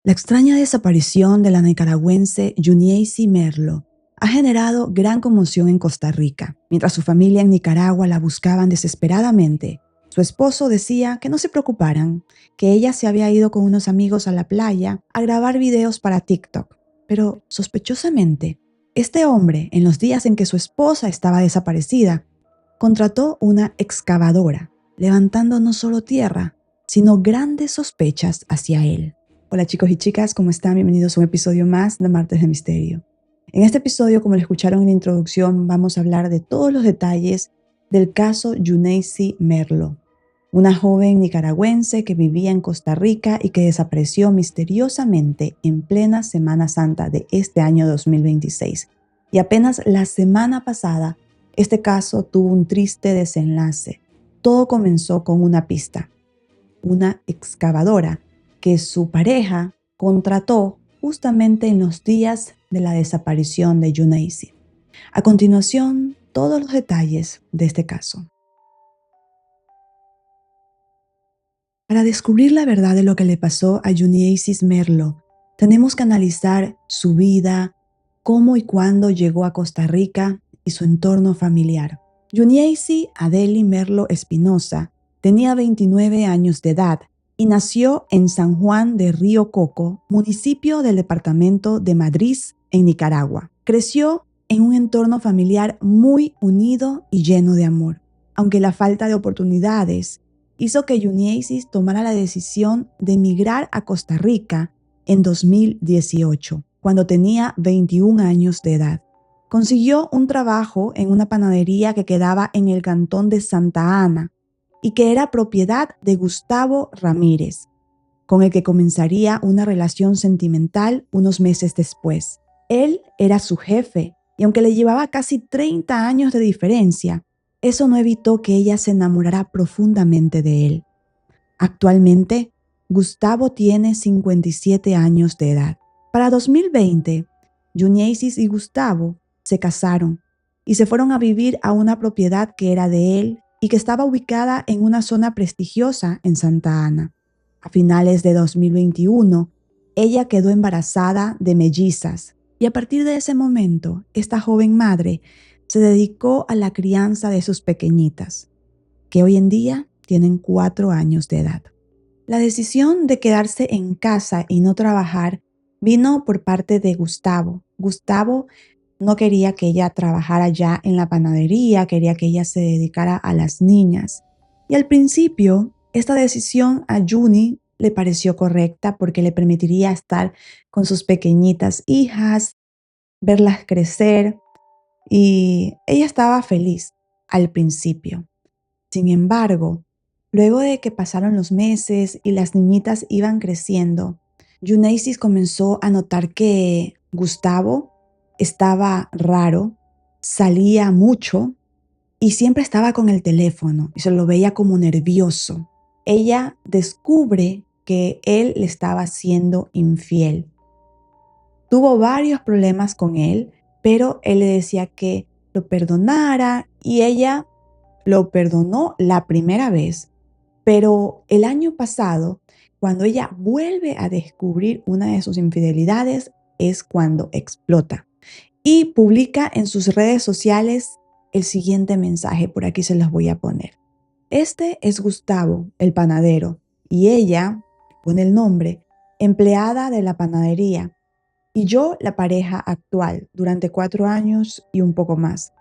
La extraña desaparición de la nicaragüense Yunieisi Merlo ha generado gran conmoción en Costa Rica. Mientras su familia en Nicaragua la buscaban desesperadamente, su esposo decía que no se preocuparan, que ella se había ido con unos amigos a la playa a grabar videos para TikTok. Pero sospechosamente, este hombre, en los días en que su esposa estaba desaparecida, contrató una excavadora, levantando no solo tierra, sino grandes sospechas hacia él. Hola chicos y chicas, ¿cómo están? Bienvenidos a un episodio más de Martes de Misterio. En este episodio, como lo escucharon en la introducción, vamos a hablar de todos los detalles del caso Yunieisi Merlo, una joven nicaragüense que vivía en Costa Rica y que desapareció misteriosamente en plena Semana Santa de este año 2026. Y apenas la semana pasada, este caso tuvo un triste desenlace. Todo comenzó con una pista, una excavadora que su pareja contrató justamente en los días de la desaparición de Yunieisi. A continuación, todos los detalles de este caso. Para descubrir la verdad de lo que le pasó a Yunieisi Merlo, tenemos que analizar su vida, cómo y cuándo llegó a Costa Rica y su entorno familiar. Yunieisi Adeli Merlo Espinosa tenía 29 años de edad y nació en San Juan de Río Coco, municipio del departamento de Madrid, en Nicaragua. Creció en un entorno familiar muy unido y lleno de amor, aunque la falta de oportunidades hizo que Yunieisi tomara la decisión de emigrar a Costa Rica en 2018, cuando tenía 21 años de edad. Consiguió un trabajo en una panadería que quedaba en el cantón de Santa Ana y que era propiedad de Gustavo Ramírez, con el que comenzaría una relación sentimental unos meses después. Él era su jefe y aunque le llevaba casi 30 años de diferencia, eso no evitó que ella se enamorara profundamente de él. Actualmente, Gustavo tiene 57 años de edad. Para 2020, Yunieisi y Gustavo se casaron y se fueron a vivir a una propiedad que era de él y que estaba ubicada en una zona prestigiosa en Santa Ana. A finales de 2021, ella quedó embarazada de mellizas y a partir de ese momento, esta joven madre se dedicó a la crianza de sus pequeñitas, que hoy en día tienen 4 años de edad. La decisión de quedarse en casa y no trabajar vino por parte de Gustavo. Gustavo no quería que ella trabajara ya en la panadería, quería que ella se dedicara a las niñas. Y al principio, esta decisión a Juni le pareció correcta porque le permitiría estar con sus pequeñitas hijas, verlas crecer, y ella estaba feliz al principio. Sin embargo, luego de que pasaron los meses y las niñitas iban creciendo, Yunieisi comenzó a notar que Gustavo estaba raro, salía mucho y siempre estaba con el teléfono y se lo veía como nervioso. Ella descubre que él le estaba siendo infiel. Tuvo varios problemas con él, pero él le decía que lo perdonara y ella lo perdonó la primera vez, pero el año pasado, cuando ella vuelve a descubrir una de sus infidelidades, es cuando explota y publica en sus redes sociales el siguiente mensaje. Por aquí se los voy a poner. Este es Gustavo, el panadero, y ella, pone el nombre, empleada de la panadería, y yo la pareja actual durante 4 años y un poco más,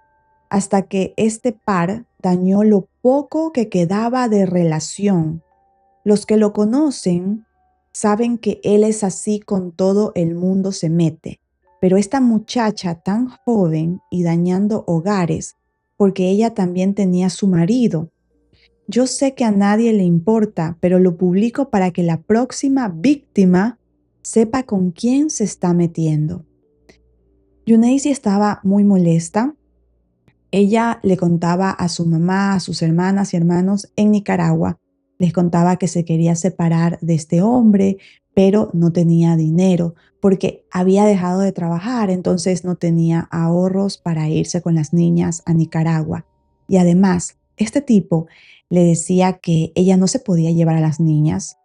hasta que este par dañó lo poco que quedaba de relación. Los que lo conocen saben que él es así, con todo el mundo se mete, pero esta muchacha tan joven y dañando hogares, porque ella también tenía su marido. Yo sé que a nadie le importa, pero lo publico para que la próxima víctima sepa con quién se está metiendo. Yunieisi estaba muy molesta. Ella le contaba a su mamá, a sus hermanas y hermanos en Nicaragua, les contaba que se quería separar de este hombre, pero no tenía dinero porque había dejado de trabajar, entonces no tenía ahorros para irse con las niñas a Nicaragua. Y además, este tipo le decía que ella no se podía llevar a las niñas,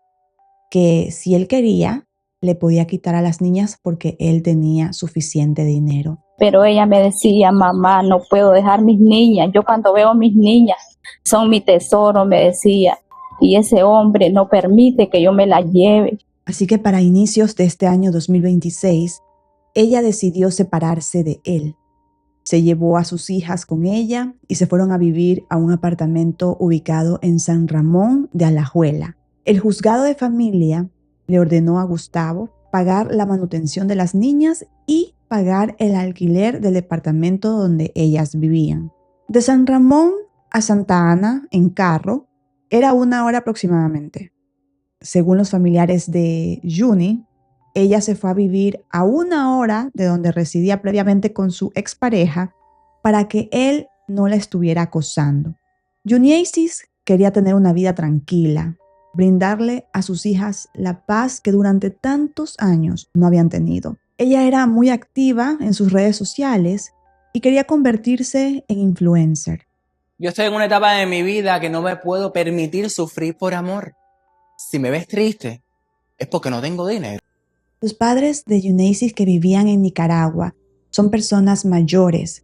que si él quería, le podía quitar a las niñas porque él tenía suficiente dinero. Pero ella me decía, mamá, no puedo dejar mis niñas. Yo cuando veo a mis niñas, son mi tesoro, me decía. Y ese hombre no permite que yo me la lleve. Así que para inicios de este año 2026, ella decidió separarse de él. Se llevó a sus hijas con ella y se fueron a vivir a un apartamento ubicado en San Ramón de Alajuela. El juzgado de familia le ordenó a Gustavo pagar la manutención de las niñas y pagar el alquiler del departamento donde ellas vivían. De San Ramón a Santa Ana, en carro, era 1 hora aproximadamente. Según los familiares de Juni, ella se fue a vivir a 1 hora de donde residía previamente con su expareja para que él no la estuviera acosando. Juniasis quería tener una vida tranquila, brindarle a sus hijas la paz que durante tantos años no habían tenido. Ella era muy activa en sus redes sociales y quería convertirse en influencer. Yo estoy en una etapa de mi vida que no me puedo permitir sufrir por amor. Si me ves triste, es porque no tengo dinero. Los padres de Juniasis que vivían en Nicaragua son personas mayores.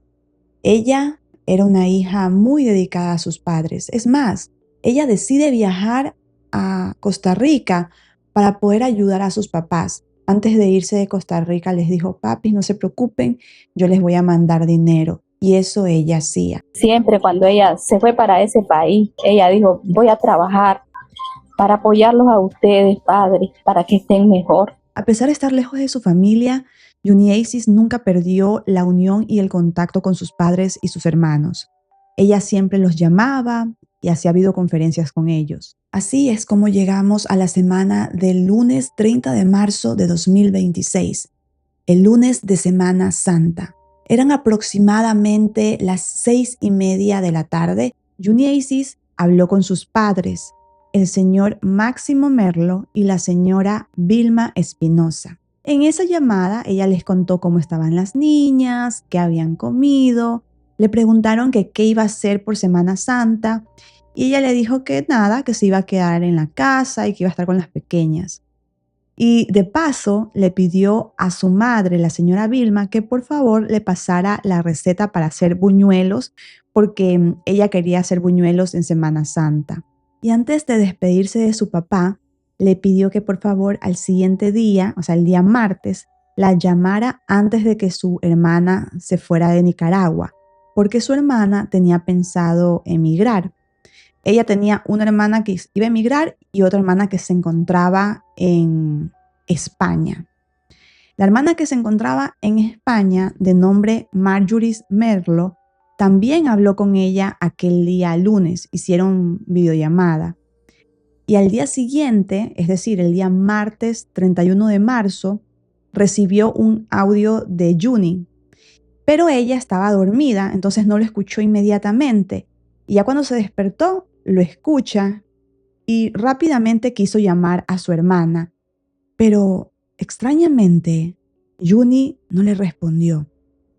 Ella era una hija muy dedicada a sus padres. Es más, ella decide viajar a Costa Rica para poder ayudar a sus papás. Antes de irse de Costa Rica les dijo, papis, no se preocupen, yo les voy a mandar dinero. Y eso ella hacía. Siempre cuando ella se fue para ese país, ella dijo, voy a trabajar para apoyarlos a ustedes, padres, para que estén mejor. A pesar de estar lejos de su familia, Juniasis nunca perdió la unión y el contacto con sus padres y sus hermanos. Ella siempre los llamaba y hacía videoconferencias con ellos. Así es como llegamos a la semana del lunes 30 de marzo de 2026, el lunes de Semana Santa. Eran aproximadamente las 6:30 de la tarde. Juniasis habló con sus padres, el señor Máximo Merlo y la señora Vilma Espinosa. En esa llamada ella les contó cómo estaban las niñas, qué habían comido, le preguntaron que qué iba a hacer por Semana Santa y ella le dijo que nada, que se iba a quedar en la casa y que iba a estar con las pequeñas. Y de paso le pidió a su madre, la señora Vilma, que por favor le pasara la receta para hacer buñuelos porque ella quería hacer buñuelos en Semana Santa. Y antes de despedirse de su papá, le pidió que por favor al siguiente día, o sea, el día martes, la llamara antes de que su hermana se fuera de Nicaragua, porque su hermana tenía pensado emigrar. Ella tenía una hermana que iba a emigrar y otra hermana que se encontraba en España. La hermana que se encontraba en España, de nombre Marjorie Merlo, también habló con ella aquel día lunes, hicieron videollamada. Y al día siguiente, es decir, el día martes 31 de marzo, recibió un audio de Juni, pero ella estaba dormida, entonces no lo escuchó inmediatamente. Y ya cuando se despertó, lo escucha y rápidamente quiso llamar a su hermana. Pero extrañamente, Juni no le respondió.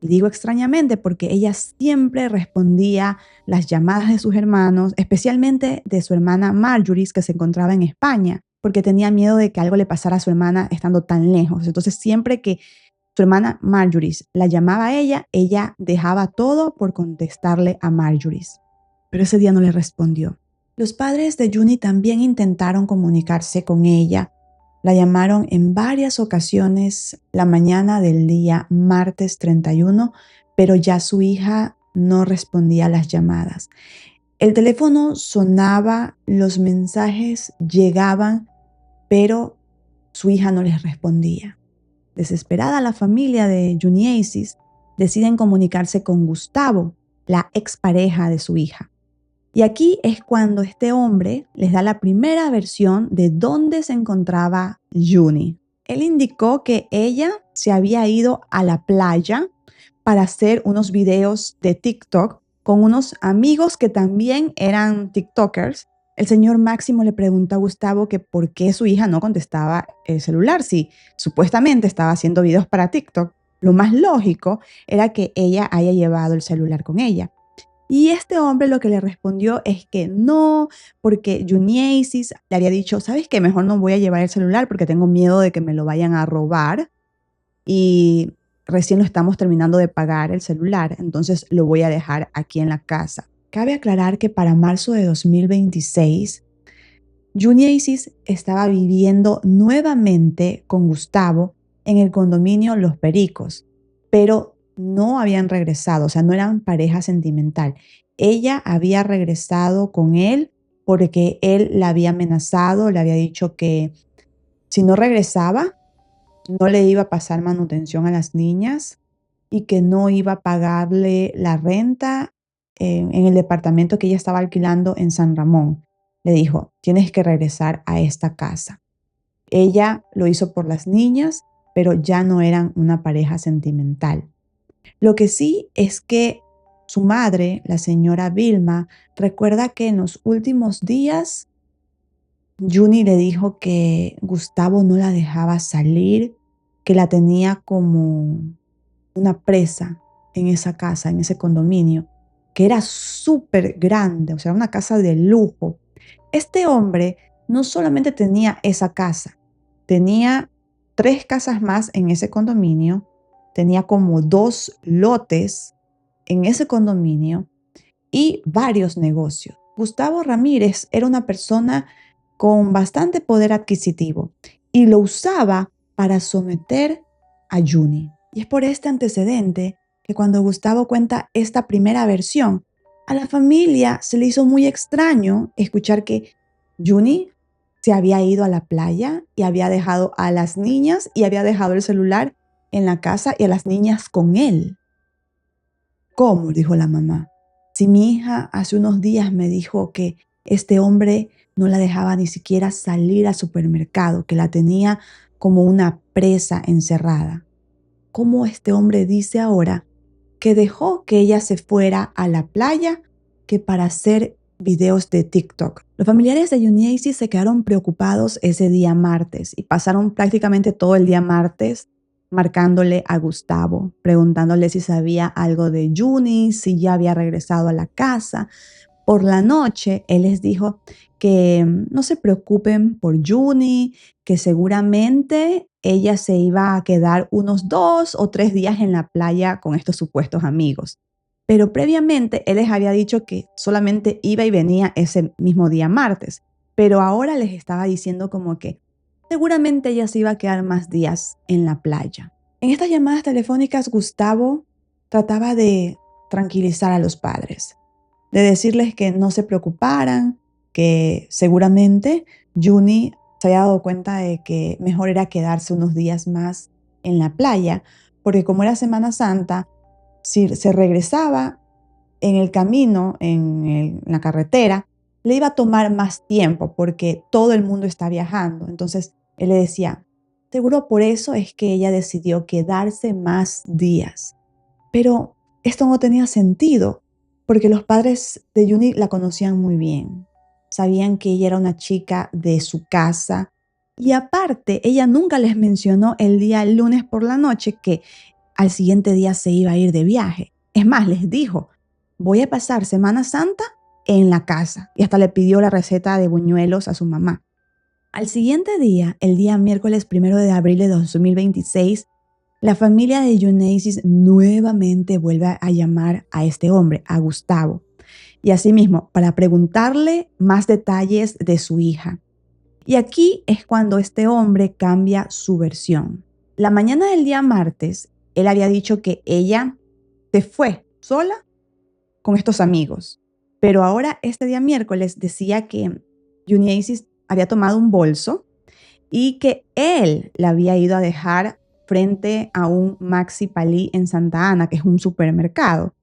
Y digo extrañamente porque ella siempre respondía las llamadas de sus hermanos, especialmente de su hermana Marjorie, que se encontraba en España, porque tenía miedo de que algo le pasara a su hermana estando tan lejos. Entonces, siempre que su hermana Marjorie la llamaba a ella dejaba todo por contestarle a Marjorie. Pero ese día no le respondió. Los padres de Juni también intentaron comunicarse con ella. La llamaron en varias ocasiones la mañana del día martes 31, pero ya su hija no respondía a las llamadas. El teléfono sonaba, los mensajes llegaban, pero su hija no les respondía. Desesperada, la familia de Juniasis deciden comunicarse con Gustavo, la expareja de su hija. Y aquí es cuando este hombre les da la primera versión de dónde se encontraba Juni. Él indicó que ella se había ido a la playa para hacer unos videos de TikTok con unos amigos que también eran TikTokers. El señor Máximo le preguntó a Gustavo que por qué su hija no contestaba el celular si supuestamente estaba haciendo videos para TikTok. Lo más lógico era que ella haya llevado el celular con ella. Y este hombre lo que le respondió es que no, porque Juniasis le había dicho, ¿sabes qué? Mejor no voy a llevar el celular porque tengo miedo de que me lo vayan a robar y recién lo estamos terminando de pagar el celular, entonces lo voy a dejar aquí en la casa. Cabe aclarar que para marzo de 2026, Juniasis estaba viviendo nuevamente con Gustavo en el condominio Los Pericos, pero no habían regresado, o sea, no eran pareja sentimental. Ella había regresado con él porque él la había amenazado, le había dicho que si no regresaba, no le iba a pasar manutención a las niñas y que no iba a pagarle la renta en el departamento que ella estaba alquilando en San Ramón. Le dijo, tienes que regresar a esta casa. Ella lo hizo por las niñas, pero ya no eran una pareja sentimental. Lo que sí es que su madre, la señora Vilma, recuerda que en los últimos días Juni le dijo que Gustavo no la dejaba salir, que la tenía como una presa en esa casa, en ese condominio, que era súper grande, o sea, una casa de lujo. Este hombre no solamente tenía esa casa, tenía 3 casas más en ese condominio, tenía como 2 lotes en ese condominio y varios negocios. Gustavo Ramírez era una persona con bastante poder adquisitivo y lo usaba para someter a Juni. Y es por este antecedente que cuando Gustavo cuenta esta primera versión, a la familia se le hizo muy extraño escuchar que Juni se había ido a la playa y había dejado a las niñas y había dejado el celular en la casa y a las niñas con él. ¿Cómo? Dijo la mamá. Si mi hija hace unos días me dijo que este hombre no la dejaba ni siquiera salir al supermercado, que la tenía como una presa encerrada. ¿Cómo este hombre dice ahora que dejó que ella se fuera a la playa que para hacer videos de TikTok? Los familiares de Juniasis se quedaron preocupados ese día martes y pasaron prácticamente todo el día martes marcándole a Gustavo, preguntándole si sabía algo de Juni, si ya había regresado a la casa. Por la noche, él les dijo que no se preocupen por Juni, que seguramente ella se iba a quedar unos 2 o 3 días en la playa con estos supuestos amigos. Pero previamente él les había dicho que solamente iba y venía ese mismo día martes. Pero ahora les estaba diciendo como que seguramente ella se iba a quedar más días en la playa. En estas llamadas telefónicas, Gustavo trataba de tranquilizar a los padres, de decirles que no se preocuparan, que seguramente Juni se había dado cuenta de que mejor era quedarse unos días más en la playa, porque como era Semana Santa, si se regresaba en el camino, en la carretera, le iba a tomar más tiempo porque todo el mundo está viajando. Entonces él le decía, seguro por eso es que ella decidió quedarse más días. Pero esto no tenía sentido porque los padres de Juni la conocían muy bien. Sabían que ella era una chica de su casa y aparte ella nunca les mencionó el día lunes por la noche que al siguiente día se iba a ir de viaje. Es más, les dijo, voy a pasar Semana Santa en la casa. Y hasta le pidió la receta de buñuelos a su mamá. Al siguiente día, el día miércoles 1 de abril de 2026, la familia de Juniasis nuevamente vuelve a llamar a este hombre, a Gustavo. Y asimismo, para preguntarle más detalles de su hija. Y aquí es cuando este hombre cambia su versión. La mañana del día martes, él había dicho que ella se fue sola con estos amigos. Pero ahora, este día miércoles, decía que Juniasis había tomado un bolso y que él la había ido a dejar frente a un Maxi Palí en Santa Ana, que es un supermercado.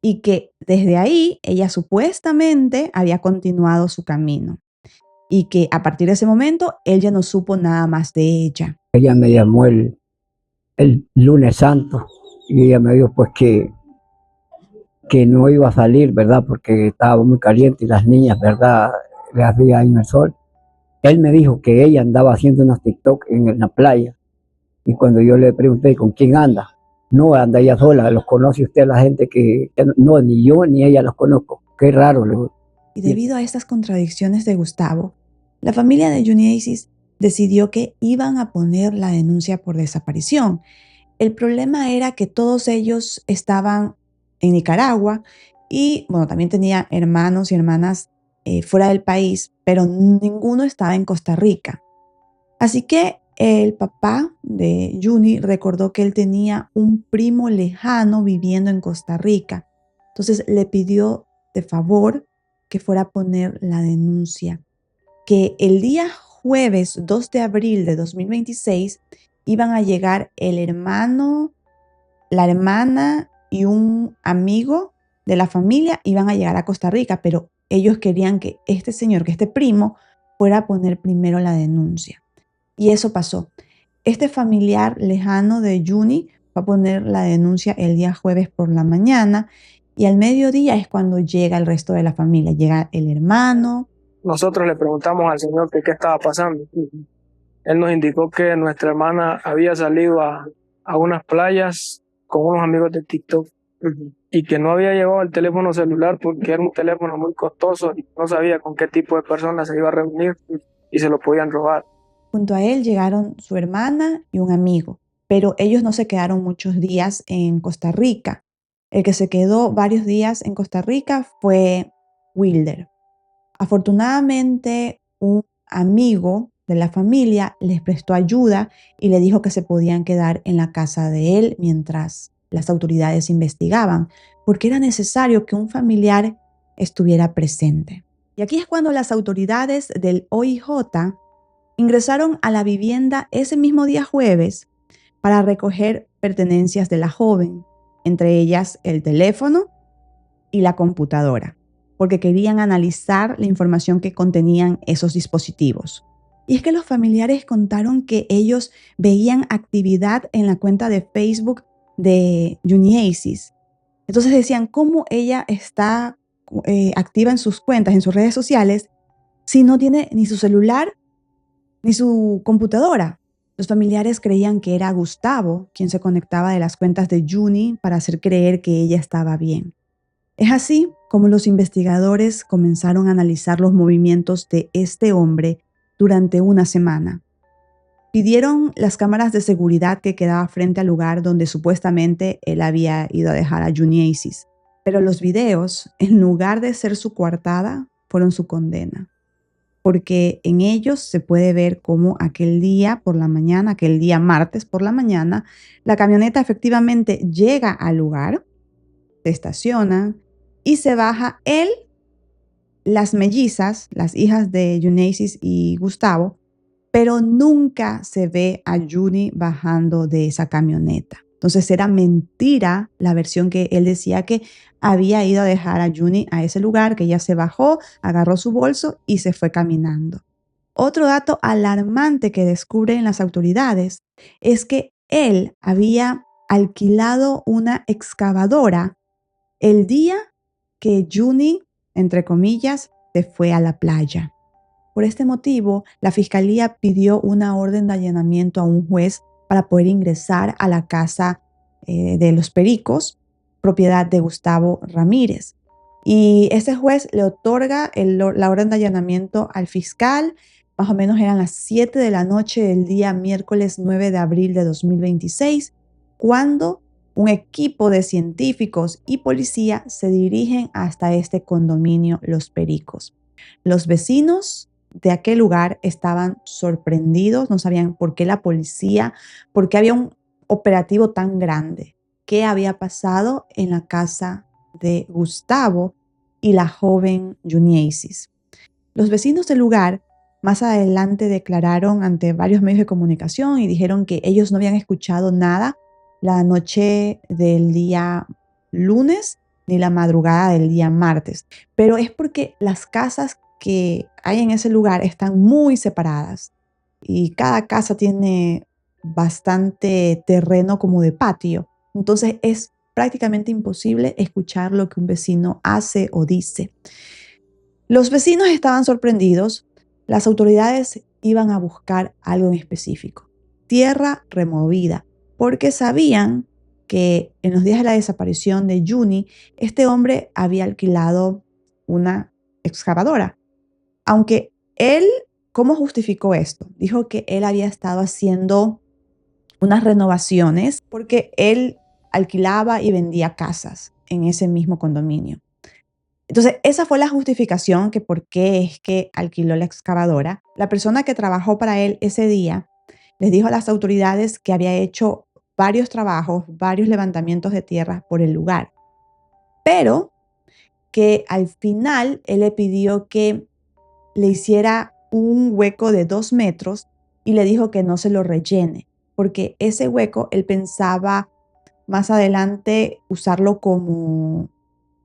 Y que desde ahí ella supuestamente había continuado su camino. Y que a partir de ese momento él ya no supo nada más de ella. Ella me llamó el lunes santo y ella me dijo pues que no iba a salir, ¿verdad? Porque estaba muy caliente y las niñas, ¿verdad? Le hacía ahí en el sol. Él me dijo que ella andaba haciendo unas TikTok en la playa y cuando yo le pregunté ¿con quién anda? No, anda ella sola, los conoce usted, la gente que no, ni yo ni ella los conozco. Qué raro. Y debido a estas contradicciones de Gustavo, la familia de Juniesis decidió que iban a poner la denuncia por desaparición. El problema era que todos ellos estaban en Nicaragua y, bueno, también tenía hermanos y hermanas fuera del país, pero ninguno estaba en Costa Rica. Así que el papá de Juni recordó que él tenía un primo lejano viviendo en Costa Rica. Entonces le pidió de favor que fuera a poner la denuncia, que el día jueves 2 de abril de 2026 iban a llegar el hermano, la hermana y un amigo de la familia, iban a llegar a Costa Rica, pero ellos querían que este señor, que este primo, fuera a poner primero la denuncia. Y eso pasó. Este familiar lejano de Juni va a poner la denuncia el día jueves por la mañana y al mediodía es cuando llega el resto de la familia. Llega el hermano. Nosotros le preguntamos al señor que qué estaba pasando. Él nos indicó que nuestra hermana había salido a unas playas con unos amigos de TikTok y que no había llevado el teléfono celular porque era un teléfono muy costoso y no sabía con qué tipo de personas se iba a reunir y se lo podían robar. Junto a él llegaron su hermana y un amigo, pero ellos no se quedaron muchos días en Costa Rica. El que se quedó varios días en Costa Rica fue Wilder. Afortunadamente, un amigo de la familia les prestó ayuda y le dijo que se podían quedar en la casa de él mientras las autoridades investigaban, porque era necesario que un familiar estuviera presente. Y aquí es cuando las autoridades del OIJ ingresaron a la vivienda ese mismo día jueves para recoger pertenencias de la joven, entre ellas el teléfono y la computadora, porque querían analizar la información que contenían esos dispositivos. Y es que los familiares contaron que ellos veían actividad en la cuenta de Facebook de Juniesis. Entonces decían, ¿cómo ella está activa en sus cuentas, en sus redes sociales, si no tiene ni su celular ni su computadora? Los familiares creían que era Gustavo quien se conectaba de las cuentas de Juni para hacer creer que ella estaba bien. Es así como los investigadores comenzaron a analizar los movimientos de este hombre durante una semana. Pidieron las cámaras de seguridad que quedaba frente al lugar donde supuestamente él había ido a dejar a Juniesis, pero los videos, en lugar de ser su coartada, fueron su condena, porque en ellos se puede ver cómo aquel día por la mañana, aquel día martes por la mañana, la camioneta efectivamente llega al lugar, se estaciona y se baja él, las mellizas, las hijas de Juniesis y Gustavo, pero nunca se ve a Juni bajando de esa camioneta. Entonces era mentira la versión que él decía que había ido a dejar a Juni a ese lugar, que ella se bajó, agarró su bolso y se fue caminando. Otro dato alarmante que descubren las autoridades es que él había alquilado una excavadora el día que Juni, entre comillas, se fue a la playa. Por este motivo, la fiscalía pidió una orden de allanamiento a un juez para poder ingresar a la casa de los Pericos, propiedad de Gustavo Ramírez. Y ese juez le otorga la orden de allanamiento al fiscal. Más o menos eran las 7 de la noche del día miércoles 9 de abril de 2026, cuando un equipo de científicos y policía se dirigen hasta este condominio Los Pericos. Los vecinos de aquel lugar estaban sorprendidos, no sabían por qué la policía, por qué había un operativo tan grande, qué había pasado en la casa de Gustavo y la joven Juniesis. Los vecinos del lugar más adelante declararon ante varios medios de comunicación y dijeron que ellos no habían escuchado nada la noche del día lunes ni la madrugada del día martes, pero es porque las casas que hay en ese lugar están muy separadas y cada casa tiene bastante terreno como de patio. Entonces es prácticamente imposible escuchar lo que un vecino hace o dice. Los vecinos estaban sorprendidos. Las autoridades iban a buscar algo en específico: tierra removida, porque sabían que en los días de la desaparición de Juni, este hombre había alquilado una excavadora. Aunque él, ¿cómo justificó esto? Dijo que él había estado haciendo unas renovaciones porque él alquilaba y vendía casas en ese mismo condominio. Entonces, esa fue la justificación que por qué es que alquiló la excavadora. La persona que trabajó para él ese día les dijo a las autoridades que había hecho varios trabajos, varios levantamientos de tierra por el lugar, pero que al final él le pidió que le hiciera un hueco de 2 metros y le dijo que no se lo rellene, porque ese hueco él pensaba más adelante usarlo como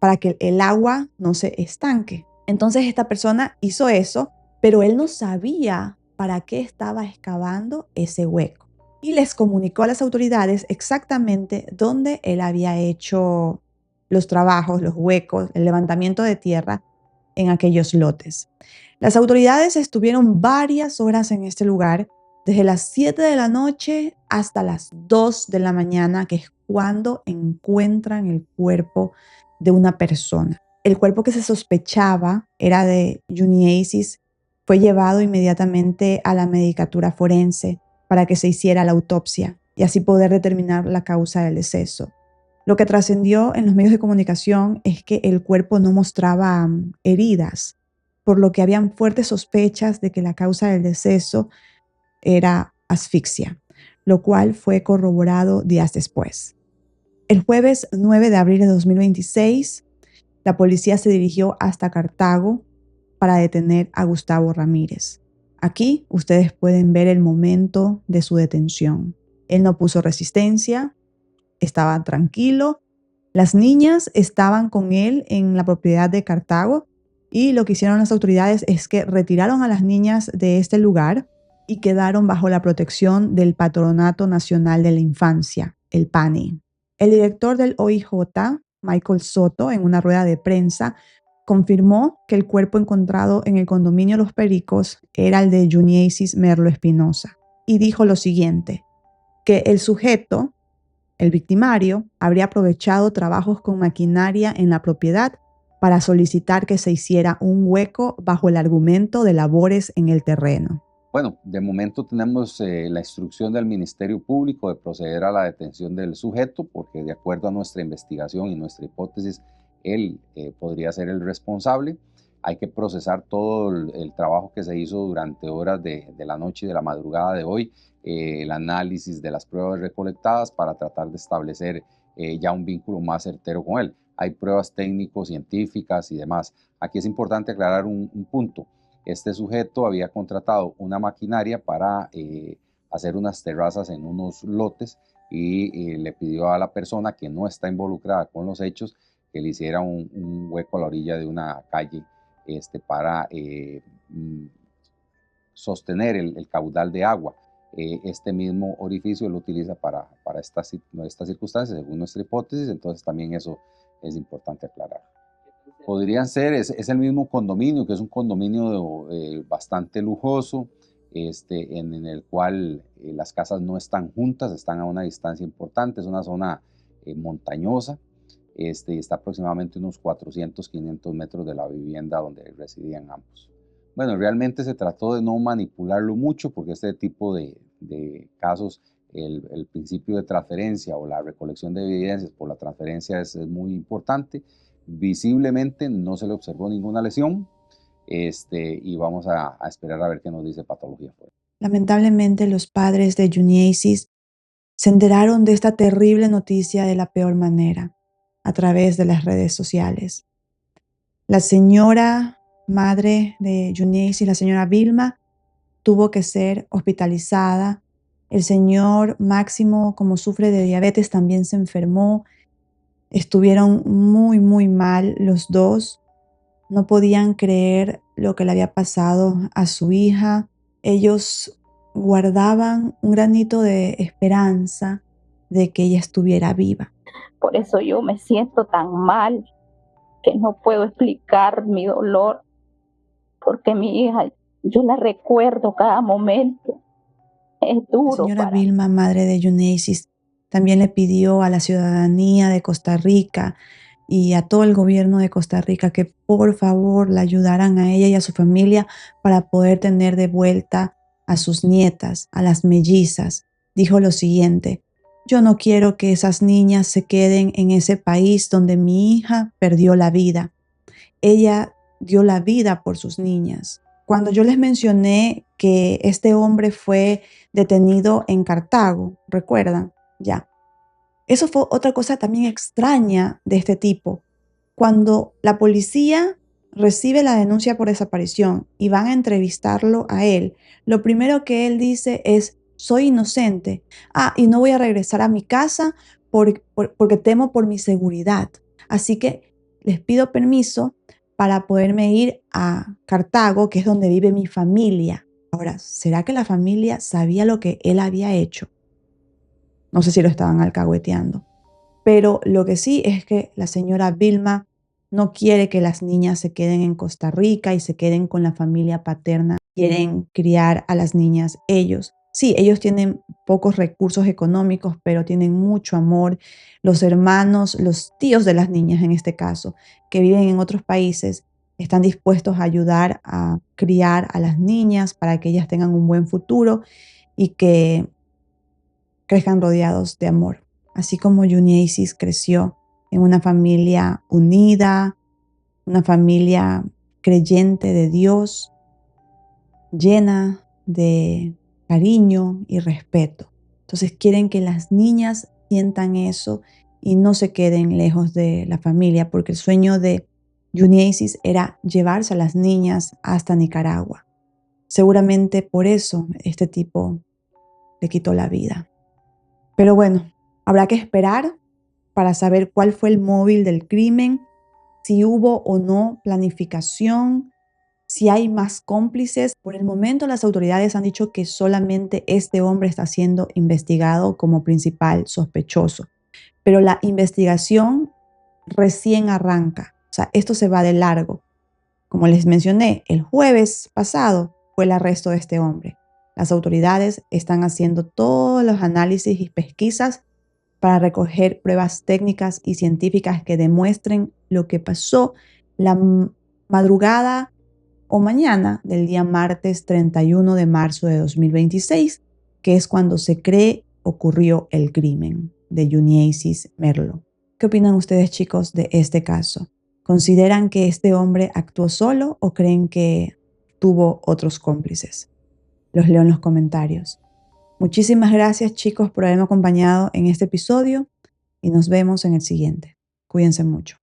para que el agua no se estanque. Entonces esta persona hizo eso, pero él no sabía para qué estaba excavando ese hueco. Y les comunicó a las autoridades exactamente dónde él había hecho los trabajos, los huecos, el levantamiento de tierra en aquellos lotes. Las autoridades estuvieron varias horas en este lugar, desde las 7 de la noche hasta las 2 de la mañana, que es cuando encuentran el cuerpo de una persona. El cuerpo que se sospechaba era de Juni Asis fue llevado inmediatamente a la medicatura forense para que se hiciera la autopsia y así poder determinar la causa del deceso. Lo que trascendió en los medios de comunicación es que el cuerpo no mostraba heridas, por lo que habían fuertes sospechas de que la causa del deceso era asfixia, lo cual fue corroborado días después. El jueves 9 de abril de 2026, la policía se dirigió hasta Cartago para detener a Gustavo Ramírez. Aquí ustedes pueden ver el momento de su detención. Él no puso resistencia, estaba tranquilo. Las niñas estaban con él en la propiedad de Cartago y lo que hicieron las autoridades es que retiraron a las niñas de este lugar y quedaron bajo la protección del Patronato Nacional de la Infancia, el PANI. El director del OIJ, Michael Soto, en una rueda de prensa, confirmó que el cuerpo encontrado en el condominio Los Pericos era el de Juni Asis Merlo Espinosa y dijo lo siguiente, que el sujeto, el victimario, habría aprovechado trabajos con maquinaria en la propiedad para solicitar que se hiciera un hueco bajo el argumento de labores en el terreno. Bueno, de momento tenemos la instrucción del Ministerio Público de proceder a la detención del sujeto porque de acuerdo a nuestra investigación y nuestra hipótesis, él podría ser el responsable. Hay que procesar todo el trabajo que se hizo durante horas de la noche y de la madrugada de hoy, el análisis de las pruebas recolectadas para tratar de establecer ya un vínculo más certero con él. Hay pruebas técnico-científicas y demás. Aquí es importante aclarar un punto. Este sujeto había contratado una maquinaria para hacer unas terrazas en unos lotes y le pidió a la persona que no está involucrada con los hechos que le hiciera un hueco a la orilla de una calle para sostener el caudal de agua. Este mismo orificio lo utiliza para estas circunstancias, según nuestra hipótesis, entonces también eso es importante aclarar. Podrían ser, es el mismo condominio, que es un condominio bastante lujoso, en el cual las casas no están juntas, están a una distancia importante, es una zona montañosa, y está aproximadamente unos 400, 500 metros de la vivienda donde residían ambos. Bueno, realmente se trató de no manipularlo mucho porque este tipo de casos, el principio de transferencia o la recolección de evidencias por la transferencia es muy importante. Visiblemente no se le observó ninguna lesión y vamos a esperar a ver qué nos dice patología. Lamentablemente los padres de Juni Asis se enteraron de esta terrible noticia de la peor manera, a través de las redes sociales. La señora madre de Juni Asis, la señora Vilma, tuvo que ser hospitalizada. El señor Máximo, como sufre de diabetes, también se enfermó. Estuvieron muy, muy mal los dos. No podían creer lo que le había pasado a su hija. Ellos guardaban un granito de esperanza de que ella estuviera viva. Por eso yo me siento tan mal que no puedo explicar mi dolor, porque mi hija, yo la recuerdo cada momento. Es La duro señora para Vilma, madre de Juni Asis, también le pidió a la ciudadanía de Costa Rica y a todo el gobierno de Costa Rica que por favor la ayudaran a ella y a su familia para poder tener de vuelta a sus nietas, a las mellizas. Dijo lo siguiente: yo no quiero que esas niñas se queden en ese país donde mi hija perdió la vida. Ella dio la vida por sus niñas. Cuando yo les mencioné que este hombre fue detenido en Cartago, ¿recuerdan? Ya. Eso fue otra cosa también extraña de este tipo. Cuando la policía recibe la denuncia por desaparición y van a entrevistarlo a él, lo primero que él dice es: soy inocente. Y no voy a regresar a mi casa porque temo por mi seguridad. Así que les pido permiso para poderme ir a Cartago, que es donde vive mi familia. Ahora, ¿será que la familia sabía lo que él había hecho? No sé si lo estaban alcahueteando. Pero lo que sí es que la señora Vilma no quiere que las niñas se queden en Costa Rica y se queden con la familia paterna. Quieren criar a las niñas ellos. Sí, ellos tienen pocos recursos económicos, pero tienen mucho amor. Los hermanos, los tíos de las niñas en este caso, que viven en otros países, están dispuestos a ayudar a criar a las niñas para que ellas tengan un buen futuro y que crezcan rodeados de amor. Así como Juniasis creció en una familia unida, una familia creyente de Dios, llena de cariño y respeto. Entonces quieren que las niñas sientan eso y no se queden lejos de la familia, porque el sueño de Juniasis era llevarse a las niñas hasta Nicaragua. Seguramente por eso este tipo le quitó la vida. Pero bueno, habrá que esperar para saber cuál fue el móvil del crimen, si hubo o no planificación, si hay más cómplices. Por el momento las autoridades han dicho que solamente este hombre está siendo investigado como principal sospechoso, pero la investigación recién arranca. O sea, esto se va de largo. Como les mencioné, el jueves pasado fue el arresto de este hombre. Las autoridades están haciendo todos los análisis y pesquisas para recoger pruebas técnicas y científicas que demuestren lo que pasó la madrugada o mañana del día martes 31 de marzo de 2026, que es cuando se cree ocurrió el crimen de Juniasis Merlo. ¿Qué opinan ustedes, chicos, de este caso? ¿Consideran que este hombre actuó solo o creen que tuvo otros cómplices? Los leo en los comentarios. Muchísimas gracias, chicos, por haberme acompañado en este episodio y nos vemos en el siguiente. Cuídense mucho.